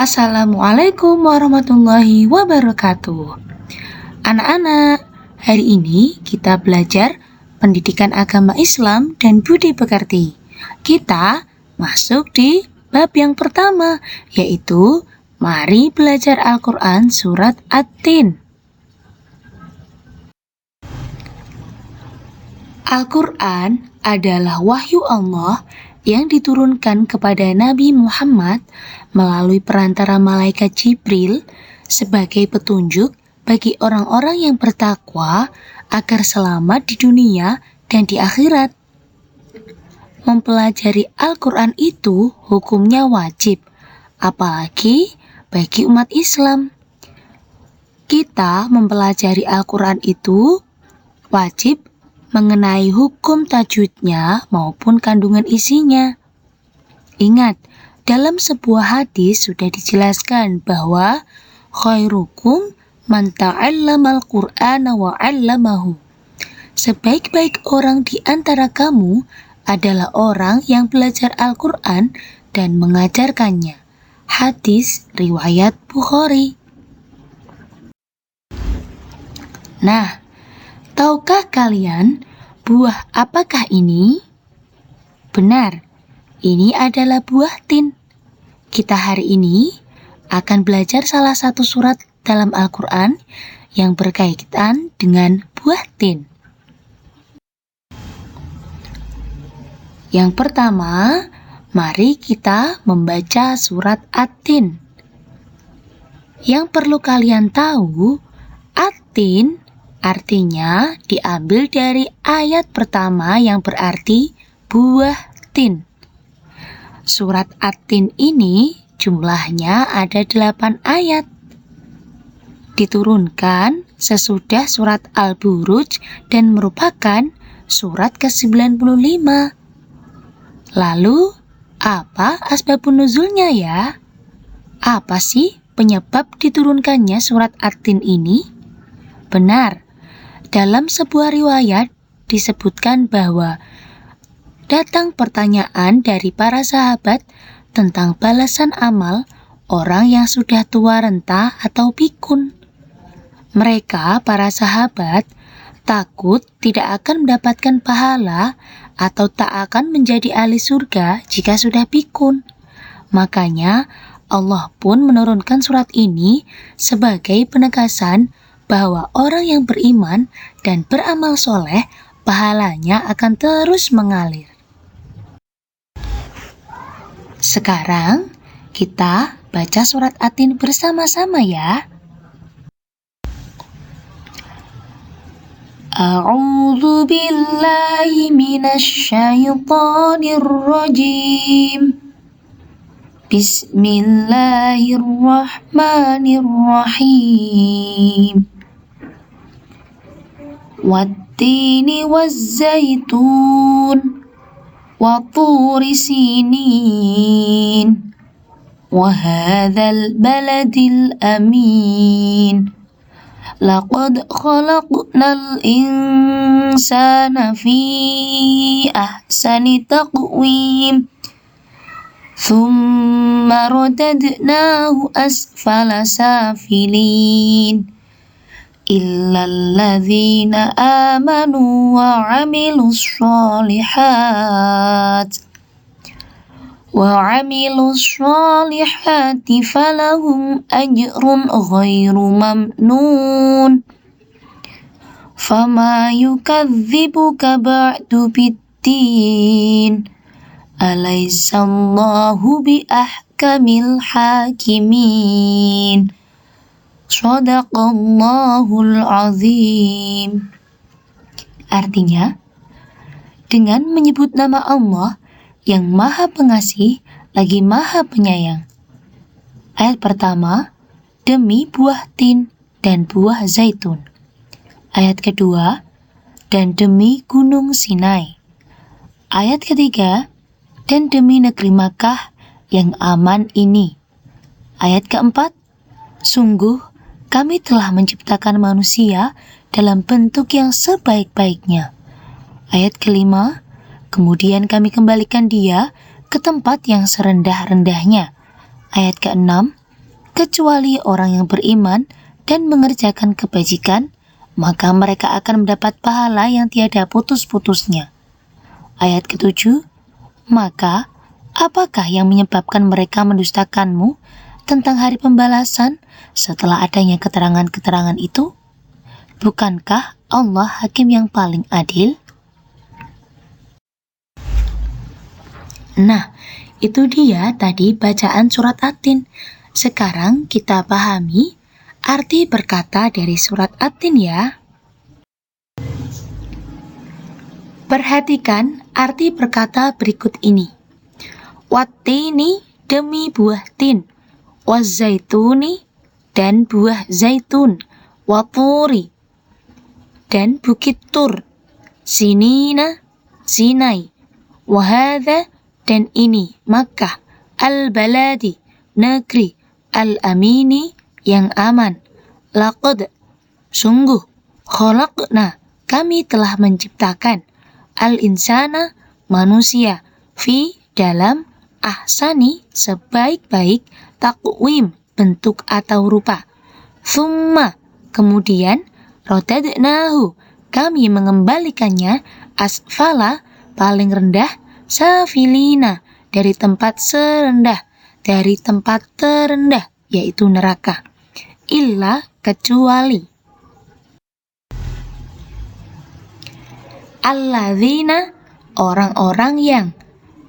Assalamualaikum warahmatullahi wabarakatuh. Anak-anak, hari ini kita belajar pendidikan agama Islam dan budi pekerti. Kita masuk di bab yang pertama, yaitu mari belajar Al-Quran surat At-Tin. Al-Quran adalah wahyu Allah yang diturunkan kepada Nabi Muhammad melalui perantara malaikat Jibril sebagai petunjuk bagi orang-orang yang bertakwa agar selamat di dunia dan di akhirat. Mempelajari Al-Quran itu hukumnya wajib, apalagi bagi umat Islam. Kita mempelajari Al-Quran itu wajib mengenai hukum tajwidnya maupun kandungan isinya. Ingat, dalam sebuah hadis sudah dijelaskan bahwa khairukum man ta'allamal Qur'ana wa 'allamahu. Sebaik-baik orang di antara kamu adalah orang yang belajar Al-Quran dan mengajarkannya. Hadis riwayat Bukhari. Nah, tahukah kalian buah apakah ini? Benar, ini adalah buah tin. Kita hari ini akan belajar salah satu surat dalam Al-Quran yang berkaitan dengan buah tin. Yang pertama, mari kita membaca surat At-Tin. Yang perlu kalian tahu, At-Tin artinya diambil dari ayat pertama yang berarti buah tin. Surat At-Tin ini jumlahnya ada 8 ayat. Diturunkan sesudah surat Al-Buruj dan merupakan surat ke-95. Lalu, apa asbabun nuzulnya ya? Apa sih penyebab diturunkannya surat At-Tin ini? Benar, dalam sebuah riwayat disebutkan bahwa datang pertanyaan dari para sahabat tentang balasan amal orang yang sudah tua renta atau pikun. Mereka, para sahabat, takut tidak akan mendapatkan pahala atau tak akan menjadi ahli surga jika sudah pikun. Makanya Allah pun menurunkan surat ini sebagai penegasan bahwa orang yang beriman dan beramal soleh, pahalanya akan terus mengalir. Sekarang, kita baca surat At-Tin bersama-sama ya. A'udzu billahi minasy syaithanir rajim. Bismillahirrahmanirrahim. Wattini wazzaitun wa turi sinin wa hadzal baladil amin. Laqad khalaqnal insana fi ahsani taqwim. Thumma radadnahu asfala safilin. Illal ladzina amanu wa 'amilus sholihati falahum ajrun ghairu mamnun. Fama yukadzibuka ba'du biddin. Alaisallahu bi ahkamil hakimin. Shadaqallahul azim. Artinya, dengan menyebut nama Allah yang maha pengasih lagi maha penyayang. Ayat pertama, demi buah tin dan buah zaitun. Ayat kedua, dan demi gunung Sinai. Ayat ketiga, dan demi negeri Makkah yang aman ini. Ayat keempat, sungguh kami telah menciptakan manusia dalam bentuk yang sebaik-baiknya. Ayat kelima, kemudian kami kembalikan dia ke tempat yang serendah-rendahnya. Ayat ke-6, kecuali orang yang beriman dan mengerjakan kebajikan, maka mereka akan mendapat pahala yang tiada putus-putusnya. Ayat ke-7, maka apakah yang menyebabkan mereka mendustakanmu tentang hari pembalasan setelah adanya keterangan-keterangan itu? Bukankah Allah hakim yang paling adil? Nah, itu dia tadi bacaan surat At-Tin. Sekarang kita pahami arti berkata dari surat At-Tin ya. Perhatikan arti berkata berikut ini. Wattini demi buah tin, wazzaituni dan buah zaitun, waturi dan bukit tur, sinina Sinai, wahadha dan ini Makkah, al-baladi negeri, al-amini yang aman, laqad sungguh, khalaqna kami telah menciptakan, al-insana manusia, fi dalam, ahsani sebaik-baik, taqwim bentuk atau rupa, thumma kemudian, rodadnahu kami mengembalikannya, asfala paling rendah, safilina dari tempat terendah, yaitu neraka, illa kecuali alladzina orang-orang yang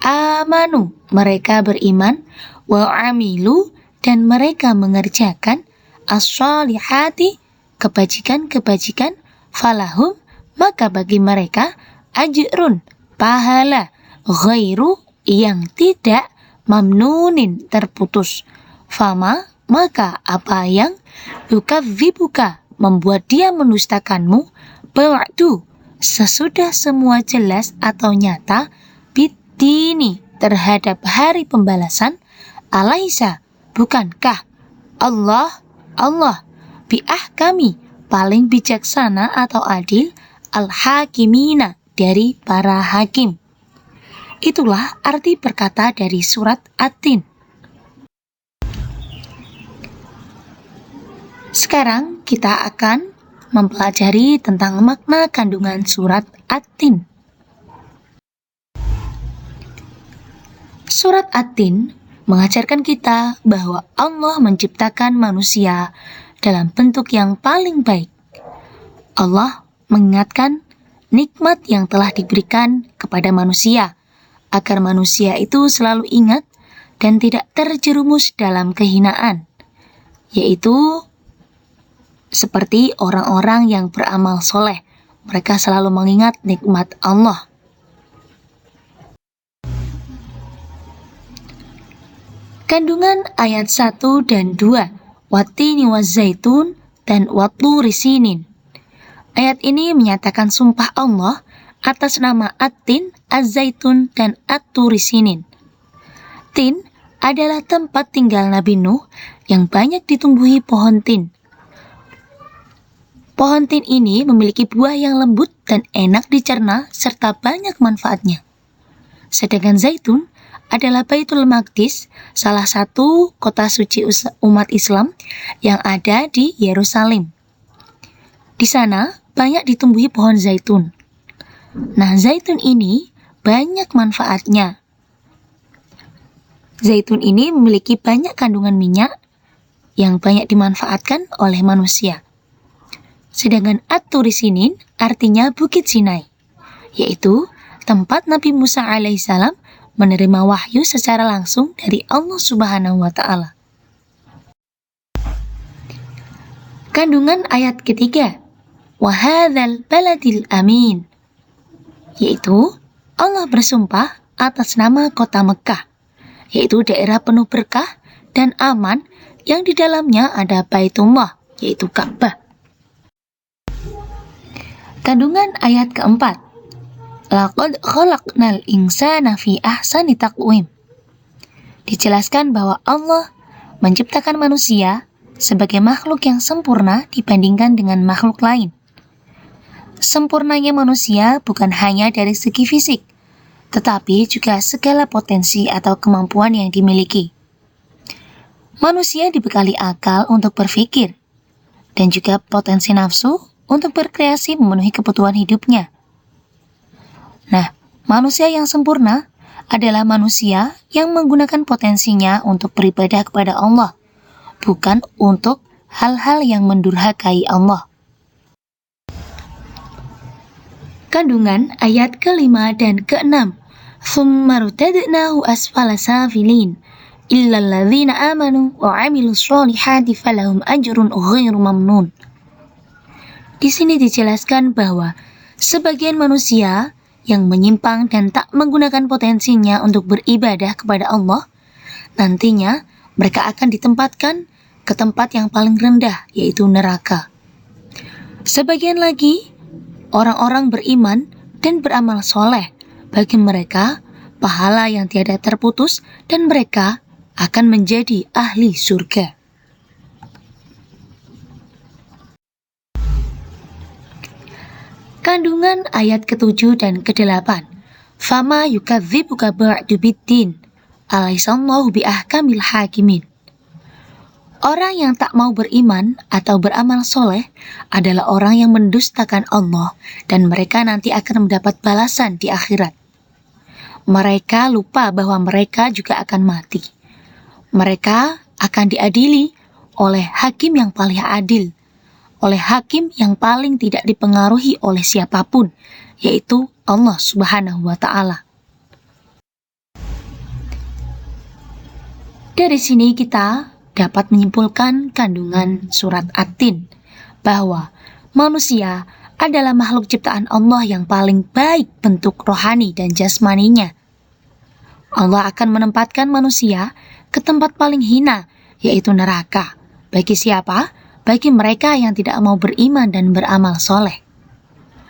amanu mereka beriman, wa amilu dan mereka mengerjakan as-shalihati kebajikan-kebajikan, falahum maka bagi mereka ajrun pahala, ghairu yang tidak mamnunin terputus, fama maka apa yang yukadzibuka membuat dia mendustakanmu, ba'du sesudah semua jelas atau nyata, bidini terhadap hari pembalasan, alaisa bukankah Allah biahkami paling bijaksana atau adil, al-hakimina dari para hakim. Itulah arti berkata dari surat At-Tin. Sekarang kita akan mempelajari tentang makna kandungan surat At-Tin. Surat At-Tin mengajarkan kita bahwa Allah menciptakan manusia dalam bentuk yang paling baik. Allah mengingatkan nikmat yang telah diberikan kepada manusia, agar manusia itu selalu ingat dan tidak terjerumus dalam kehinaan, yaitu seperti orang-orang yang beramal soleh, mereka selalu mengingat nikmat Allah. Kandungan ayat 1 dan 2, wattini wazzaitun dan watturi sinin. Ayat ini menyatakan sumpah Allah atas nama At-Tin, Az-Zaitun, dan At-Turi Sinin. Tin adalah tempat tinggal Nabi Nuh yang banyak ditumbuhi pohon tin. Pohon tin ini memiliki buah yang lembut dan enak dicerna serta banyak manfaatnya. Sedangkan zaitun adalah Baitul Maqdis, salah satu kota suci umat Islam yang ada di Yerusalem. Di sana banyak ditumbuhi pohon zaitun. Nah, zaitun ini banyak manfaatnya. Zaitun ini memiliki banyak kandungan minyak yang banyak dimanfaatkan oleh manusia. Sedangkan At-Turi Sinin artinya Bukit Sinai, yaitu tempat Nabi Musa alaihissalam menerima wahyu secara langsung dari Allah Subhanahu wa Ta'ala. Kandungan ayat ketiga, wahadzal baladil amin, yaitu Allah bersumpah atas nama kota Mekah, yaitu daerah penuh berkah dan aman yang di dalamnya ada Baitullah, yaitu Ka'bah. Kandungan ayat keempat, laqad khalaqnal insana fi ahsani taqwim. Dijelaskan bahwa Allah menciptakan manusia sebagai makhluk yang sempurna dibandingkan dengan makhluk lain. Sempurnanya manusia bukan hanya dari segi fisik, tetapi juga segala potensi atau kemampuan yang dimiliki. Manusia dibekali akal untuk berpikir, dan juga potensi nafsu untuk berkreasi memenuhi kebutuhan hidupnya. Nah, manusia yang sempurna adalah manusia yang menggunakan potensinya untuk beribadah kepada Allah, bukan untuk hal-hal yang mendurhakai Allah. Kandungan ayat ke-5 dan ke-6. ثُمَّ ارْتَدْنَاهُ أَسْفَلَ سَافِلِينَ إِلَّا الَّذِينَ آمَنُوا وَعَمِلُوا الصَّالِحَاتِ فَلَهُمْ أَجْرٌ غَيْرُ مَمْنُونٍ. Di sini dijelaskan bahwa sebagian manusia yang menyimpang dan tak menggunakan potensinya untuk beribadah kepada Allah, nantinya mereka akan ditempatkan ke tempat yang paling rendah, yaitu neraka. Sebagian lagi, orang-orang beriman dan beramal soleh, bagi mereka pahala yang tiada terputus dan mereka akan menjadi ahli surga. Kandungan ayat ke-7 dan ke-8. Fama yukadzibuka ba'du biddin, alaisallahu biahkamil hakimin. Orang yang tak mau beriman atau beramal soleh adalah orang yang mendustakan Allah dan mereka nanti akan mendapat balasan di akhirat. Mereka lupa bahwa mereka juga akan mati. Mereka akan diadili oleh hakim yang paling adil, oleh hakim yang paling tidak dipengaruhi oleh siapapun, yaitu Allah Subhanahu wa Ta'ala. Dari sini kita dapat menyimpulkan kandungan surat At-Tin, bahwa manusia adalah makhluk ciptaan Allah yang paling baik bentuk rohani dan jasmaninya. Allah akan menempatkan manusia ke tempat paling hina, yaitu neraka. Bagi siapa? Bagi mereka yang tidak mau beriman dan beramal soleh.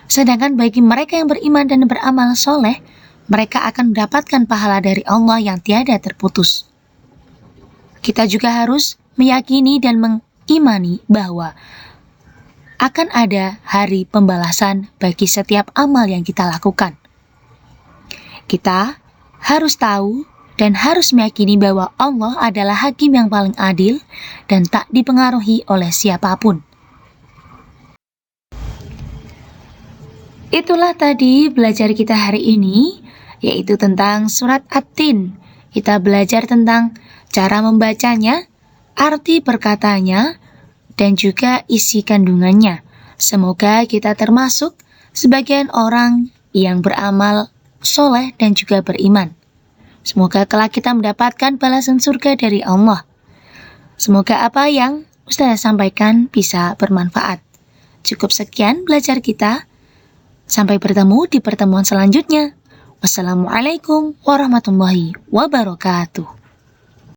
Sedangkan bagi mereka yang beriman dan beramal soleh, mereka akan mendapatkan pahala dari Allah yang tiada terputus. Kita juga harus meyakini dan mengimani bahwa akan ada hari pembalasan bagi setiap amal yang kita lakukan. Kita harus tahu dan harus meyakini bahwa Allah adalah hakim yang paling adil dan tak dipengaruhi oleh siapapun. Itulah tadi belajar kita hari ini, yaitu tentang surat At-Tin. Kita belajar tentang cara membacanya, arti perkataannya, dan juga isi kandungannya. Semoga kita termasuk sebagian orang yang beramal soleh dan juga beriman. Semoga kelak kita mendapatkan balasan surga dari Allah. Semoga apa yang Ustazah sampaikan bisa bermanfaat. Cukup sekian belajar kita. Sampai bertemu di pertemuan selanjutnya. Wassalamualaikum warahmatullahi wabarakatuh.